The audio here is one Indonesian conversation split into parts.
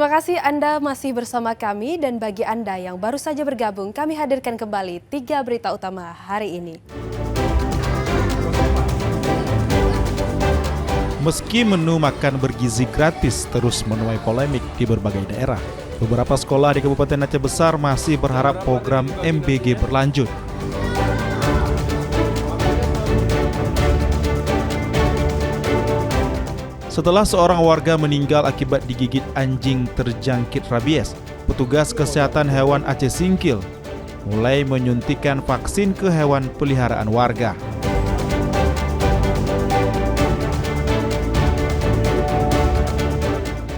Terima kasih Anda masih bersama kami dan bagi Anda yang baru saja bergabung, kami hadirkan kembali 3 berita utama hari ini. Meski menu makan bergizi gratis terus menuai polemik di berbagai daerah, beberapa sekolah di Kabupaten Aceh Besar masih berharap program MBG berlanjut. Setelah seorang warga meninggal akibat digigit anjing terjangkit rabies, petugas kesehatan hewan Aceh Singkil mulai menyuntikkan vaksin ke hewan peliharaan warga.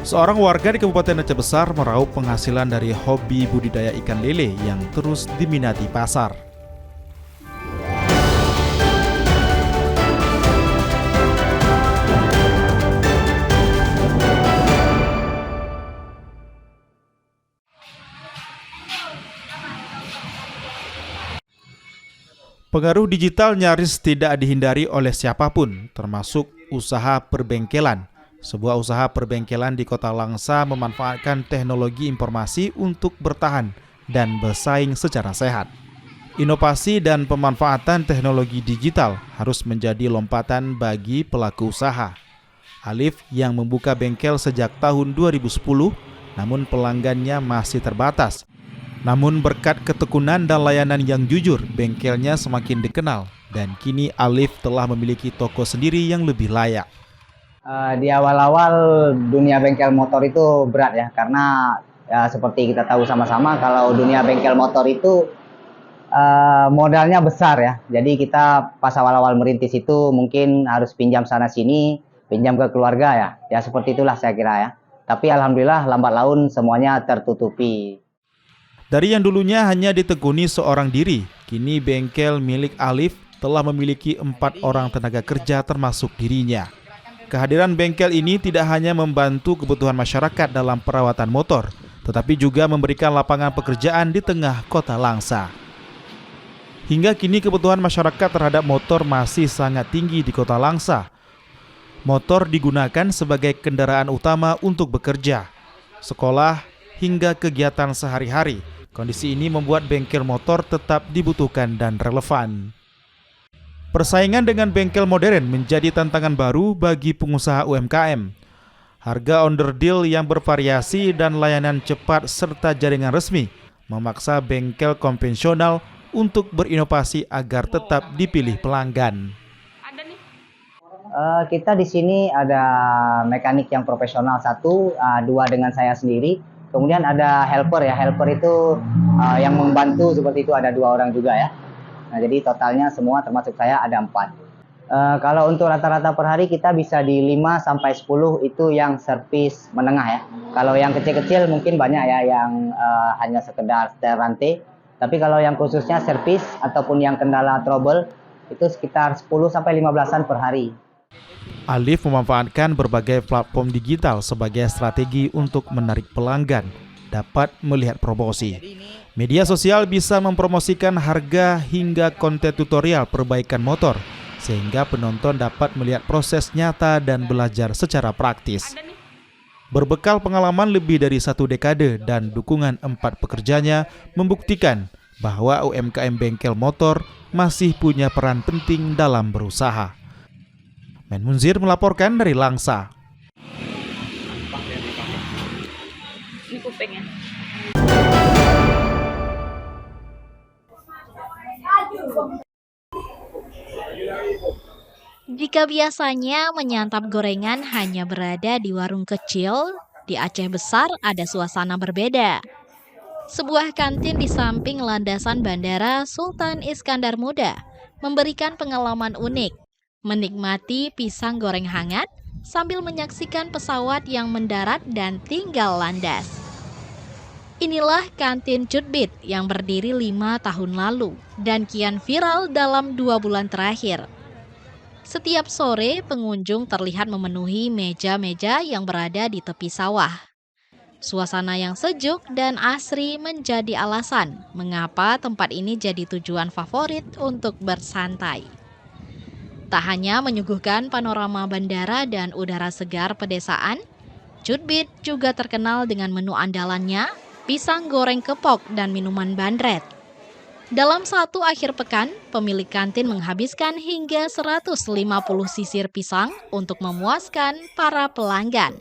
Seorang warga di Kabupaten Aceh Besar meraup penghasilan dari hobi budidaya ikan lele yang terus diminati pasar. Pengaruh digital nyaris tidak dihindari oleh siapapun, termasuk usaha perbengkelan. Sebuah usaha perbengkelan di Kota Langsa memanfaatkan teknologi informasi untuk bertahan dan bersaing secara sehat. Inovasi dan pemanfaatan teknologi digital harus menjadi lompatan bagi pelaku usaha. Alif yang membuka bengkel sejak tahun 2010, namun pelanggannya masih terbatas. Namun berkat ketekunan dan layanan yang jujur, bengkelnya semakin dikenal dan kini Alif telah memiliki toko sendiri yang lebih layak. Di awal-awal dunia bengkel motor itu berat ya, karena ya, seperti kita tahu sama-sama kalau dunia bengkel motor itu modalnya besar ya. Jadi kita pas awal-awal merintis itu mungkin harus pinjam sana sini, pinjam ke keluarga ya. Ya seperti itulah saya kira ya. Tapi alhamdulillah lambat laun semuanya tertutupi. Dari yang dulunya hanya ditekuni seorang diri, kini bengkel milik Alif telah memiliki 4 orang tenaga kerja termasuk dirinya. Kehadiran bengkel ini tidak hanya membantu kebutuhan masyarakat dalam perawatan motor, tetapi juga memberikan lapangan pekerjaan di tengah Kota Langsa. Hingga kini kebutuhan masyarakat terhadap motor masih sangat tinggi di Kota Langsa. Motor digunakan sebagai kendaraan utama untuk bekerja, sekolah, hingga kegiatan sehari-hari. Kondisi ini membuat bengkel motor tetap dibutuhkan dan relevan. Persaingan dengan bengkel modern menjadi tantangan baru bagi pengusaha UMKM. Harga underdeal yang bervariasi dan layanan cepat serta jaringan resmi memaksa bengkel konvensional untuk berinovasi agar tetap dipilih pelanggan. Kita di sini ada mekanik yang profesional satu, dua dengan saya sendiri. Kemudian ada helper ya, helper itu yang membantu seperti itu ada 2 orang juga ya. Nah jadi totalnya semua termasuk saya ada 4. Kalau untuk rata-rata per hari kita bisa di 5-10 itu yang servis menengah ya. Kalau yang kecil-kecil mungkin banyak ya yang hanya sekedar setel rantai. Tapi kalau yang khususnya servis ataupun yang kendala trouble itu sekitar 10-15an per hari. Alif memanfaatkan berbagai platform digital sebagai strategi untuk menarik pelanggan dapat melihat promosi. Media sosial bisa mempromosikan harga hingga konten tutorial perbaikan motor, sehingga penonton dapat melihat proses nyata dan belajar secara praktis. Berbekal pengalaman lebih dari 1 dekade dan dukungan 4 pekerjanya membuktikan bahwa UMKM bengkel motor masih punya peran penting dalam berusaha. Men Munzir melaporkan dari Langsa. Ini kupingnya. Jika biasanya menyantap gorengan hanya berada di warung kecil, di Aceh Besar ada suasana berbeda. Sebuah kantin di samping landasan Bandara Sultan Iskandar Muda memberikan pengalaman unik. Menikmati pisang goreng hangat sambil menyaksikan pesawat yang mendarat dan tinggal landas. Inilah kantin Cutbit yang berdiri 5 tahun lalu dan kian viral dalam 2 bulan terakhir. Setiap sore pengunjung terlihat memenuhi meja-meja yang berada di tepi sawah. Suasana yang sejuk dan asri menjadi alasan mengapa tempat ini jadi tujuan favorit untuk bersantai. Tak hanya menyuguhkan panorama bandara dan udara segar pedesaan, Cutbit juga terkenal dengan menu andalannya, pisang goreng kepok dan minuman bandret. Dalam satu akhir pekan, pemilik kantin menghabiskan hingga 150 sisir pisang untuk memuaskan para pelanggan.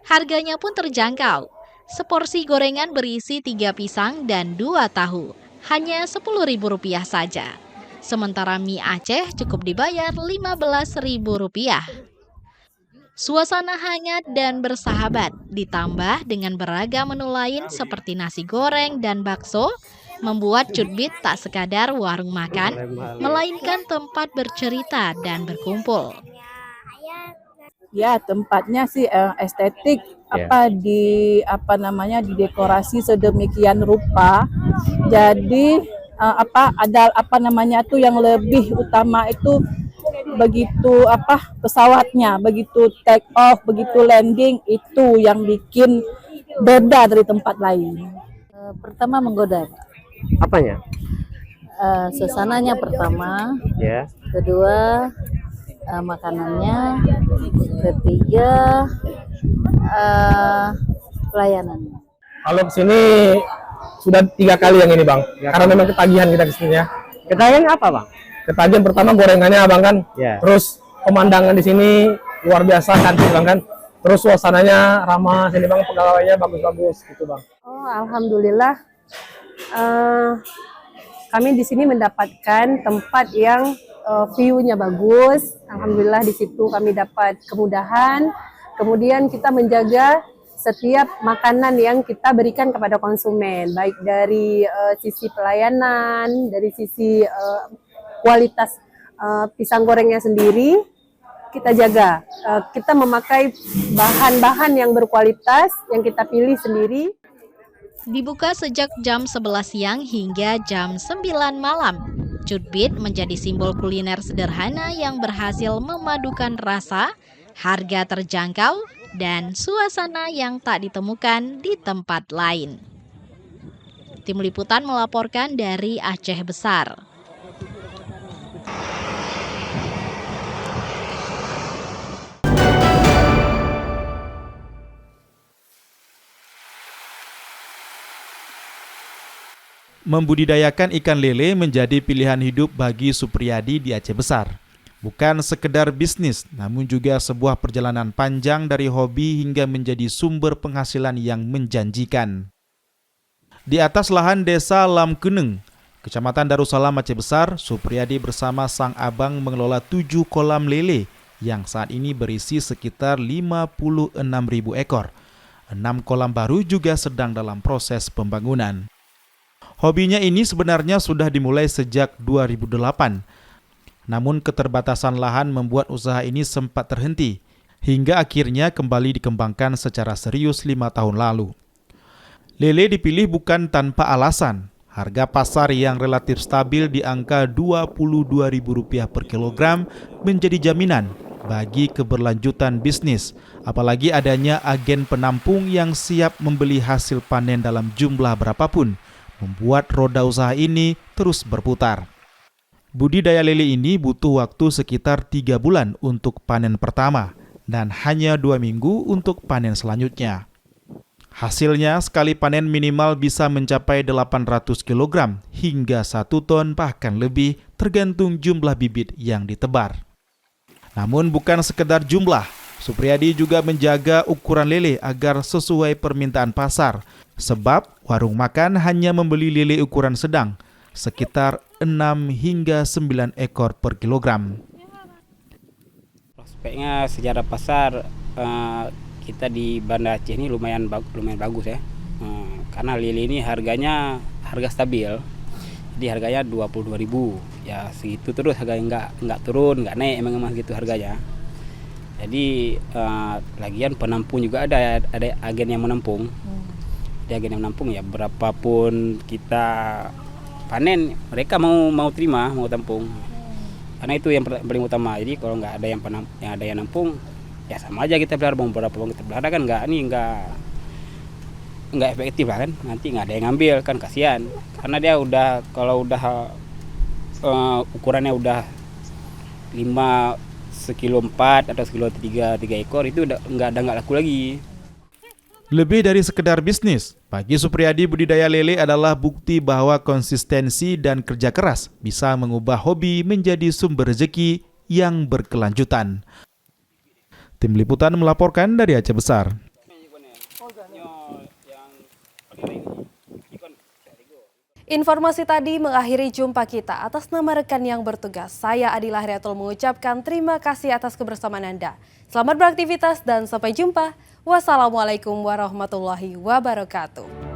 Harganya pun terjangkau. Seporsi gorengan berisi 3 pisang dan 2 tahu, hanya Rp10.000 saja. Sementara mie Aceh cukup dibayar Rp15.000. Suasana hangat dan bersahabat, ditambah dengan beragam menu lain seperti nasi goreng dan bakso, membuat Cutbit tak sekadar warung makan, melainkan tempat bercerita dan berkumpul. Ya, tempatnya sih estetik, didekorasi sedemikian rupa. Jadi yang lebih utama itu begitu pesawatnya, begitu take off, begitu landing, itu yang bikin beda dari tempat lain. Pertama menggoda. Apanya? Suasananya pertama, Ya. kedua makanannya, ketiga pelayanannya. Kalau kesini sudah 3 kali yang ini, Bang. Karena memang ketagihan kita kesini ya. Ketagihan apa, Bang? Ketagihan pertama gorengannya, Bang, kan. Terus pemandangan di sini luar biasa, cantik, Bang, kan. Terus suasananya ramah, sini Bang, pegawainya bagus-bagus gitu, Bang. Oh, alhamdulillah. Kami di sini mendapatkan tempat yang view-nya bagus. Alhamdulillah di situ kami dapat kemudahan. Kemudian kita menjaga setiap makanan yang kita berikan kepada konsumen, baik dari sisi pelayanan, dari sisi kualitas pisang gorengnya sendiri, kita jaga. Kita memakai bahan-bahan yang berkualitas, yang kita pilih sendiri. Dibuka sejak jam 11 siang hingga jam 9 malam. Cutbit menjadi simbol kuliner sederhana yang berhasil memadukan rasa, harga terjangkau, dan suasana yang tak ditemukan di tempat lain. Tim Liputan melaporkan dari Aceh Besar. Membudidayakan ikan lele menjadi pilihan hidup bagi Supriyadi di Aceh Besar. Bukan sekedar bisnis, namun juga sebuah perjalanan panjang dari hobi hingga menjadi sumber penghasilan yang menjanjikan. Di atas lahan desa Lamkeneng, Kecamatan Darussalam Aceh Besar, Supriyadi bersama sang abang mengelola 7 kolam lele yang saat ini berisi sekitar 56.000 ekor. 6 kolam baru juga sedang dalam proses pembangunan. Hobinya ini sebenarnya sudah dimulai sejak 2008. Namun keterbatasan lahan membuat usaha ini sempat terhenti, hingga akhirnya kembali dikembangkan secara serius 5 tahun lalu. Lele dipilih bukan tanpa alasan. Harga pasar yang relatif stabil di angka Rp22.000 per kilogram menjadi jaminan bagi keberlanjutan bisnis, apalagi adanya agen penampung yang siap membeli hasil panen dalam jumlah berapapun, membuat roda usaha ini terus berputar. Budidaya lele ini butuh waktu sekitar 3 bulan untuk panen pertama dan hanya 2 minggu untuk panen selanjutnya. Hasilnya sekali panen minimal bisa mencapai 800 kg hingga 1 ton bahkan lebih tergantung jumlah bibit yang ditebar. Namun bukan sekedar jumlah, Supriyadi juga menjaga ukuran lele agar sesuai permintaan pasar, sebab warung makan hanya membeli lele ukuran sedang, sekitar 6 hingga 9 ekor per kilogram. Prospeknya secara pasar kita di Banda Aceh ini lumayan bagus ya, karena lele ini harga stabil, jadi harganya 22.000 ya, segitu terus, harganya nggak turun nggak naik, emang gitu harganya. Jadi lagian penampung juga ada agen yang menampung. Dia agen yang menampung ya, berapapun kita panen mereka mau terima, mau tampung. Karena itu yang paling utama. Jadi kalau nggak ada yang nampung ya sama aja kita pelihara, mau berapa kita pelihara kan nggak efektif lah kan, nanti nggak ada yang ngambil kan, kasihan. Karena dia ukurannya udah 5 sekilo 4 atau sekilo 3 ekor itu udah nggak laku lagi. Lebih dari sekedar bisnis, bagi Supriyadi budidaya lele adalah bukti bahwa konsistensi dan kerja keras bisa mengubah hobi menjadi sumber rezeki yang berkelanjutan. Tim Liputan melaporkan dari Aceh Besar. Informasi tadi mengakhiri jumpa kita. Atas nama rekan yang bertugas, saya Adila Heriatul mengucapkan terima kasih atas kebersamaan Anda. Selamat beraktivitas dan sampai jumpa. Wassalamualaikum warahmatullahi wabarakatuh.